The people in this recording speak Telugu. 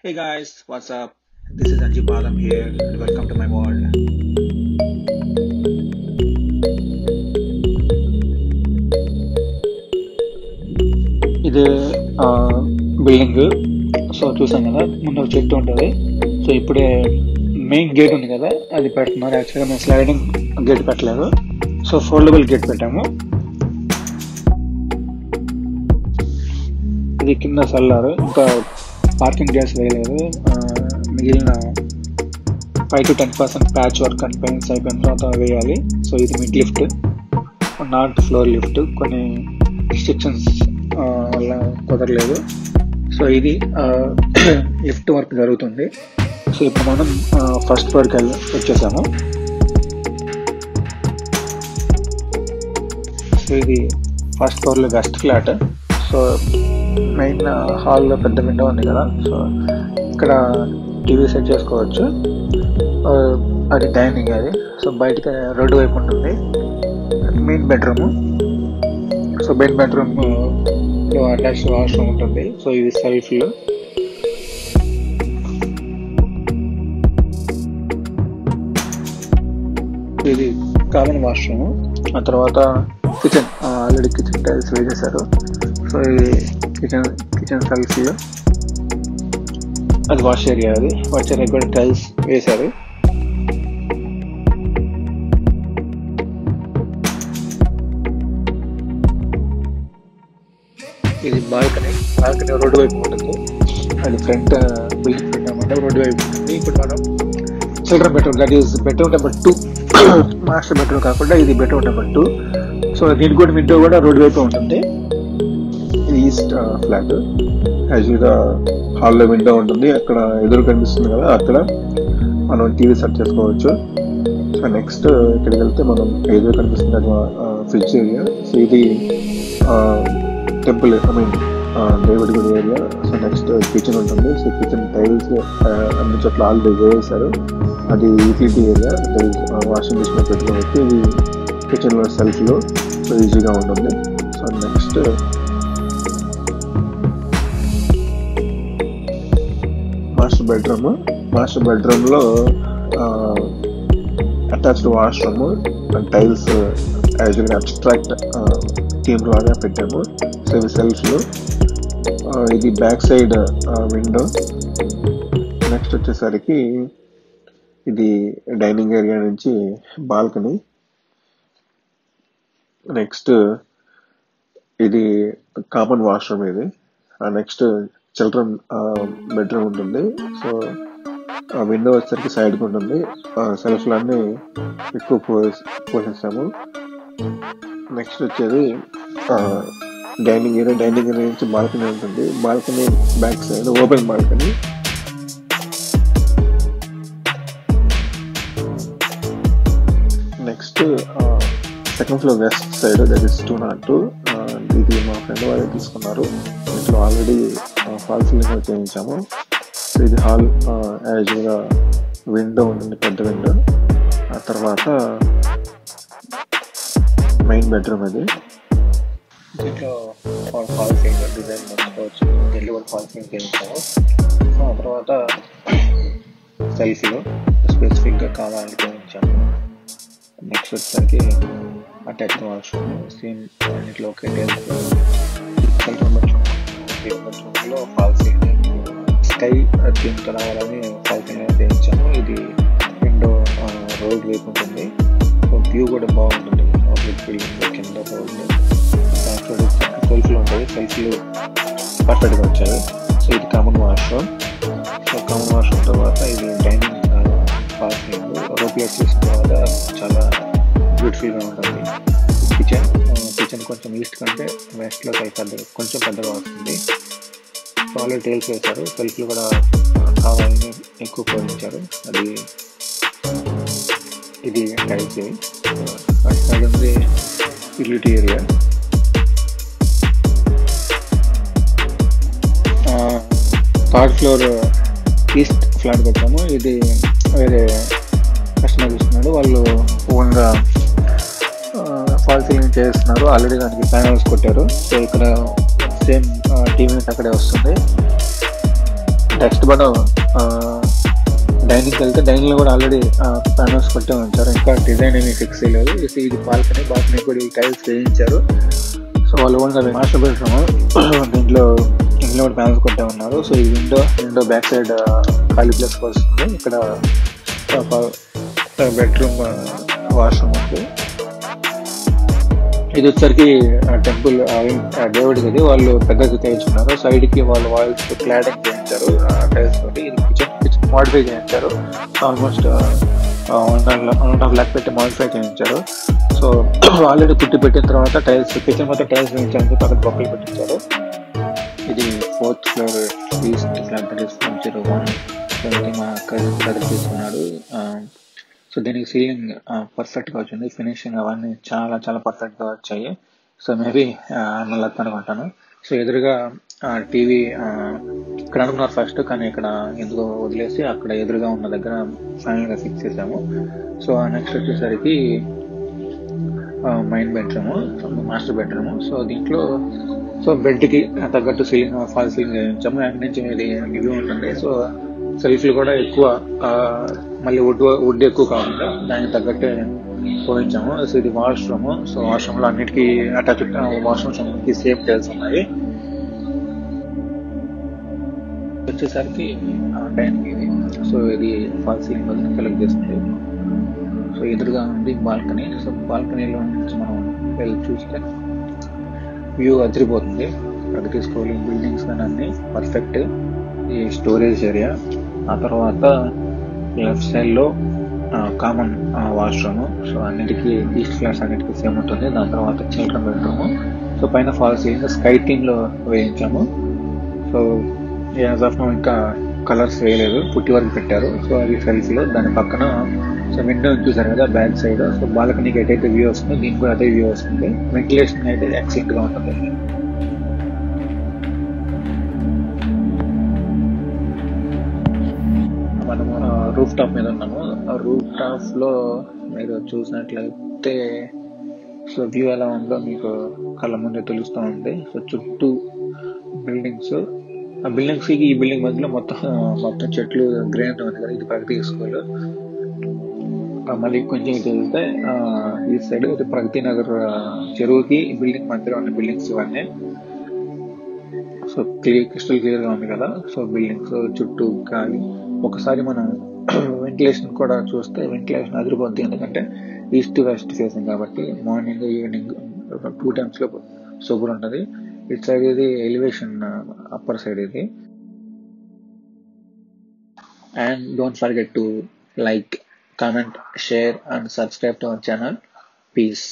Hey guys, what's up? This is Anji Badam here and welcome to my world. ఇది బిల్డింగ్. సో చూసాం కదా, ముందు ఒక చెట్టు ఉంటుంది. సో ఇప్పుడే మెయిన్ గేట్ ఉంది కదా, అది పెడుతున్నారు. యాక్చువల్గా మేము స్లైడింగ్ గేట్ పెట్టలేదు, సో ఫోల్డబుల్ గేట్ పెట్టాము. ఇది కింద సల్లారు, ఇంకా పార్కింగ్ గ్యాస్ వేయలేదు. మిగిలిన 5 to 10% patch work and paints అయిపోయిన తర్వాత వేయాలి. సో ఇది mid lift, not floor lift. కొన్ని రిస్ట్రిక్షన్స్ వల్ల కుదరలేదు. సో ఇది లిఫ్ట్ వర్క్ జరుగుతుంది. సో ఇప్పుడు మనం ఫస్ట్ ఫ్లోర్కి వచ్చేసాము. సో ఇది ఫస్ట్ ఫ్లోర్లో గెస్ట్ ఫ్లాట్. సో మెయిన్ హాల్లో పెద్ద విండో ఉంది కదా, సో ఇక్కడ టీవీ సెట్ చేసుకోవచ్చు. అది డైనింగ్ అది. సో బయటకి రోడ్డు వైపు ఉంటుంది. Main bedroom. సో బెడ్రూమ్ లో అటాచ్ వాష్రూమ్ ఉంటుంది. సో ఇది సెల్ఫ్లు. ఇది కామన్ వాష్రూమ్. ఆ తర్వాత కిచెన్, ఆల్రెడీ కిచెన్ టైల్స్ వేసేసారు. సో ఇది కిచెన్ సెల్ఫ్లు. అది వాష్ ఏరియా. అది వాష్ ఏరియా కూడా టైల్స్ వేశారు. ఇది బాల్కనీ రోడ్డు వైపు ఉంటుంది. అది ఫ్రంట్ బిల్డింగ్ పెట్టామంటే రోడ్డు వైపు ఉంటుంది. ఇప్పుడు మనం children bedroom, that is bedroom number 2. Master bedroom కాకుండా ఇది బెడ్రూమ్ నెంబర్ 2. సో దీని కూడా విండో కూడా రోడ్డు వైపు ఉంటుంది. ఇది ఈస్ట్ ఫ్లాట్. యాక్చువల్గా హాల్లో విండో ఉంటుంది, అక్కడ ఎదురు కనిపిస్తుంది కదా, అక్కడ మనం టీవీ సెట్ చేసుకోవచ్చు. సో నెక్స్ట్ ఇక్కడికి వెళ్తే మనం ఎదురు కనిపిస్తుంది అది ఫ్రిడ్జ్ ఏరియా. సో ఇది టెంపుల్, దేవుడి గుడి ఏరియా. సో నెక్స్ట్ కిచెన్ ఉంటుంది. సో కిచెన్ టైల్స్ అన్ని చోట్ల ఆల్రెడీ వేసారు. అది యూటిలిటీ ఏరియా. వాషింగ్ మిషన్ పెట్టుకోవచ్చు. ఇది కిచెన్లో సెల్ఫ్లో. సో ఈజీగా ఉంటుంది. సో నెక్స్ట్ మాస్టర్ బెడ్రూమ్లో అటాచ్డ్ వాష్రూమ్ అండ్ టైల్స్ యాక్చువల్గా అబ్స్ట్రాక్ట్ థీమ్ లాగా పెట్టాము. సో ఇవి సెల్ఫ్లు. ఇది బ్యాక్ సైడ్ విండో. నెక్స్ట్ వచ్చేసరికి ఇది డైనింగ్ ఏరియా నుంచి బాల్కనీ. నెక్స్ట్ ఇది కామన్ వాష్రూమ్. ఇది నెక్స్ట్ చిల్డ్రన్ బెడ్రూమ్ ఉంటుంది. సో విండో వచ్చేసరికి సైడ్కి ఉంటుంది. సెల్ఫ్లు అన్నీ ఎక్కువ పోసేసాము. నెక్స్ట్ వచ్చేది డైనింగ్ ఏరియా నుంచి బాల్కనీ ఉంటుంది. Balcony back side open balcony. Next second floor west side, that is 202. ఇది మా ఫ్రెండ్ వాళ్ళే తీసుకున్నారు. ఇంట్లో ఆల్రెడీ ఫాల్ సీలింగ్ చేయించాము. సో ఇది హాల్. యాక్చువల్గా విండో ఉంటుంది, పెద్ద విండో. ఆ తర్వాత మెయిన్ బెడ్రూమ్. ఇది దీంట్లో ఫాల్ సీలింగ్ డిజైన్ మర్చిపోవచ్చు. దీంట్లో కూడా ఫాల్ సీలింగ్ చేయించాము. సో ఆ తర్వాత సెల్ఫ్లో స్పెసిఫిక్గా కావాలని చేయించాము. నెక్స్ట్ వచ్చేసరికి అటాచ్డ్ వాష్రూమ్. సేమ్ అన్నింటిలో ఒకే టైల్స్. బెడ్రూమ్లో ఫాల్ సీలింగ్ స్కై థీమ్తో రావాలని ఫాల్ సీలింగ్ చేయించాము. ఇది విండో రోడ్ వైపు ఉంటుంది. సో వ్యూ కూడా బాగుంటుంది. బిల్డింగ్ కింద రోడ్ సెల్ఫ్లు ఉంటాయి. సెల్ఫ్లు పర్ఫెక్ట్గా వచ్చాయి. సో ఇది common washroom. So common washroom తర్వాత ఇది డైనింగ్ ఫాల్ సీలింగ్ రోప్లెట్ చేసిన తర్వాత చాలా బ్యూటిఫుల్గా ఉంటుంది. కిచెన్ కొంచెం ఈస్ట్ కంటే వెస్ట్లో కొంచెం పెద్దగా వస్తుంది. సో ఆల్రెడీ టైల్స్ వేశారు. సెల్ఫ్లు కూడా కావాలని ఎక్కువ పోయించారు. అది ఇది టైల్స్. అటు సైడ్ ఉంది utility area. Third floor east flat పెట్టాము. ఇది వేరే కస్టమర్ ఇస్తున్నాడు. వాళ్ళు ఓన్గా ఫాల్ సీలింగ్ చేస్తున్నారు. ఆల్రెడీ దానికి ప్యానల్స్ కొట్టారు. సో ఇక్కడ సేమ్ టీవీ అక్కడే వస్తుంది. నెక్స్ట్ మనం డైనింగ్కి వెళ్తే డైనింగ్లో కూడా ఆల్రెడీ ప్యానల్స్ కొట్టే ఉంచారు, ఇంకా డిజైన్ ఏమీ ఫిక్స్ చేయలేదు. ఇది బాల్కనీ కూడా ఈ టైల్స్ వేయించారు. సో వాళ్ళు కూడా మాస్టర్ బెడ్రూమ్, దీంట్లో కూడా ప్యానల్స్ కొట్టే ఉన్నారు. సో ఈ విండో బ్యాక్ సైడ్ ఖాళీ ప్లేస్ వస్తుంది. ఇక్కడ బెడ్రూమ్ వాష్రూమ్ ఉంది. ఇది వచ్చరికి టెంపుల్ దేవుడికి ఇది వాళ్ళు పెద్దగా చేయించుకున్నారు. సైడ్ కి వాళ్ళు వాల్స్ క్లాడింగ్ చేయించారు టైల్స్ తోటి. ఇది కిచెన్ మాడిఫై చేయించారు. ఆల్మోస్ట్ 1.5 lakh పెట్టి మాడిఫై చేయించారు. సో ఆల్రెడీ పుట్టి పెట్టిన తర్వాత టైల్స్ కిచెన్ మొత్తం టైల్స్ వేయించాలని పక్కన బొక్కలు పెట్టించారు. ఇది 4th floor east flat 1. So ఇది మా కజిన్ బ్రదర్ తీసుకున్నాడు. సో దీనికి సీలింగ్ పర్ఫెక్ట్గా వచ్చింది, ఫినిషింగ్ అవన్నీ చాలా చాలా పర్ఫెక్ట్గా వచ్చాయి. సో మేబీ నా లక్ అనుకుంటాను. సో ఎదురుగా టీవీ ఇక్కడ అనుకున్నారు ఫస్ట్, కానీ ఇక్కడ ఎందుకో వదిలేసి అక్కడ ఎదురుగా ఉన్న దగ్గర ఫైనల్గా ఫిక్స్ చేసాము. సో నెక్స్ట్ వచ్చేసరికి main bedroom, master bedroom. So దీంట్లో బెడ్కి తగ్గట్టు ఫాల్ సీలింగ్ చేయించాము. అక్కడి నుంచి ఇది వ్యూ ఉంటుంది. సో సెల్ఫ్లు కూడా ఎక్కువ, మళ్ళీ వుడ్ ఎక్కువ కాకుండా దానికి తగ్గట్టే పోయించాము. సో ఇది వాష్రూమ్. సో వాష్రూమ్లో అన్నిటికీ అటాచ్ వాష్రూమ్స్ అన్నిటికీ సేమ్ టైల్స్ ఉన్నాయి. వచ్చేసరికి డైనింగ్ ఇది. సో ఇది ఫాల్ సీలింగ్ వల్ల కలెక్ట్ చేస్తుంది. సో ఎదురుగా ఉంది బాల్కనీ. సో బాల్కనీలో నుంచి మనం వెళ్ళి చూస్తే వ్యూ అదిరిపోతుంది. ప్రగతి స్కూల్ బిల్డింగ్స్ కానీ అన్ని పర్ఫెక్ట్. ఈ స్టోరేజ్ ఏరియా, ఆ తర్వాత లెఫ్ట్ సైడ్ లో కామన్ వాష్రూమ్. సో అన్నిటికీ ఈస్ట్ ఫ్లాట్స్ అన్నిటికీ సేమ్ ఉంటుంది. దాని తర్వాత చిల్డ్రన్ బెడ్రూమ్. సో పైన ఫాల్ సీలింగ్ స్కై థీమ్ లో వేయించాము. సో యాజ్ ఆఫ్ నో ఇంకా కలర్స్ వేయలేదు, పుట్టి వరకు పెట్టారు. సో అది సెల్ఫ్ లో దాని పక్కన సో విండో చూసారు కదా బ్యాక్ సైడ్. సో బాల్కనీకి ఎటైతే వ్యూ వస్తుంది దీనికి కూడా అదే వ్యూ వస్తుంది. వెంటిలేషన్ అయితే ఎక్సలెంట్ గా ఉంటుంది. మనము రూఫ్ టాప్ మీద ఉన్నాము. రూఫ్ టాప్ లో మీరు చూసినట్లయితే సో వ్యూ ఎలా ఉందో మీకు కళ్ళ ముందే తెలుస్తూ ఉంది. సో చుట్టూ బిల్డింగ్స్, ఆ బిల్డింగ్స్ కి ఈ బిల్డింగ్ మధ్యలో మొత్తం చెట్లు గ్రీనరీ ఉంది కదా. ఇది ప్రగతి స్కూల్. మళ్ళీ కొంచెం చూస్తే ఈ సైడ్ ప్రగతి నగర్ చెరువుకి ఈ బిల్డింగ్ మధ్యలో ఉన్న బిల్డింగ్స్ ఇవన్నీ. సో క్రిస్టల్ క్లియర్ గా ఉంది కదా. సో బిల్డింగ్స్ చుట్టూ గాలి. ఒకసారి మనం వెంటిలేషన్ కూడా చూస్తే వెంటిలేషన్ అదిరిపోద్ది, ఎందుకంటే ఈస్ట్ వెస్ట్ ఫేసింగ్ కాబట్టి మార్నింగ్ ఈవినింగ్ 2 times లో సూపర్ ఉంటుంది. ఇటు సైడ్ ఇది ఎలివేషన్ అప్పర్ సైడ్ ఇది. And don't forget to like, comment, share and subscribe to our channel. Peace.